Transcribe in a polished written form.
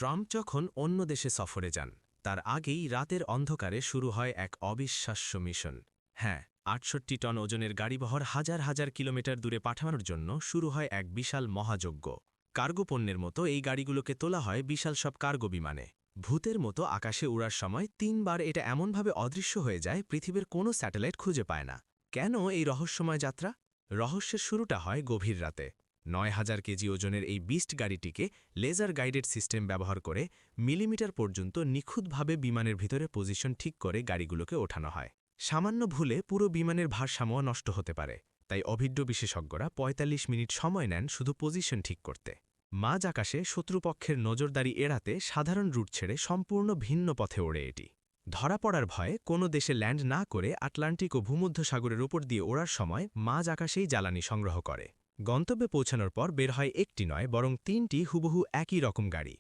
Trump যখন অন্য দেশে সফরে যান তার আগেই রাতের অন্ধকারে শুরু হয় এক অবিশ্বাস্য মিশন। হ্যাঁ, ৬৮ টন ওজনের গাড়িবহর হাজার হাজার কিলোমিটার দূরে পাঠানোর জন্য শুরু হয় এক বিশাল মহাযজ্ঞ। কার্গো পণ্যের মতো এই গাড়িগুলোকে তোলা হয় বিশাল সব কার্গো বিমানে। ভূতের মতো আকাশে উড়ার সময় ৩ বার এটা এমনভাবে অদৃশ্য হয়ে যায় পৃথিবীর কোনো স্যাটেলাইট খুঁজে পায় না। কেন এই রহস্যময় যাত্রা? রহস্যের শুরুটা হয় গভীর রাতে। ৯,০০০ কেজি ওজনের এই বিস্ট গাড়িটিকে লেজার গাইডেড সিস্টেম ব্যবহার করে মিলিমিটার পর্যন্ত নিখুঁতভাবে বিমানের ভিতরে পজিশন ঠিক করে গাড়িগুলোকে ওঠানো হয়। সামান্য ভুলে পুরো বিমানের ভারসাম্য নষ্ট হতে পারে, তাই অভিজ্ঞ বিশেষজ্ঞরা ৪৫ মিনিট সময় নেন শুধু পজিশন ঠিক করতে। মাঝ আকাশে শত্রুপক্ষের নজরদারি এড়াতে সাধারণ রুট ছেড়ে সম্পূর্ণ ভিন্ন পথে ওড়ে এটি। ধরা পড়ার ভয়ে কোনো দেশে ল্যান্ড না করে আটলান্টিক ও ভূমধ্যসাগরের উপর দিয়ে ওড়ার সময় মাঝ আকাশেই জ্বালানি সংগ্রহ করে। গন্তব্যে পৌঁছানোর পর বের হয় একটি নয় বরং ৩টি হুবহু একই রকম গাড়ি।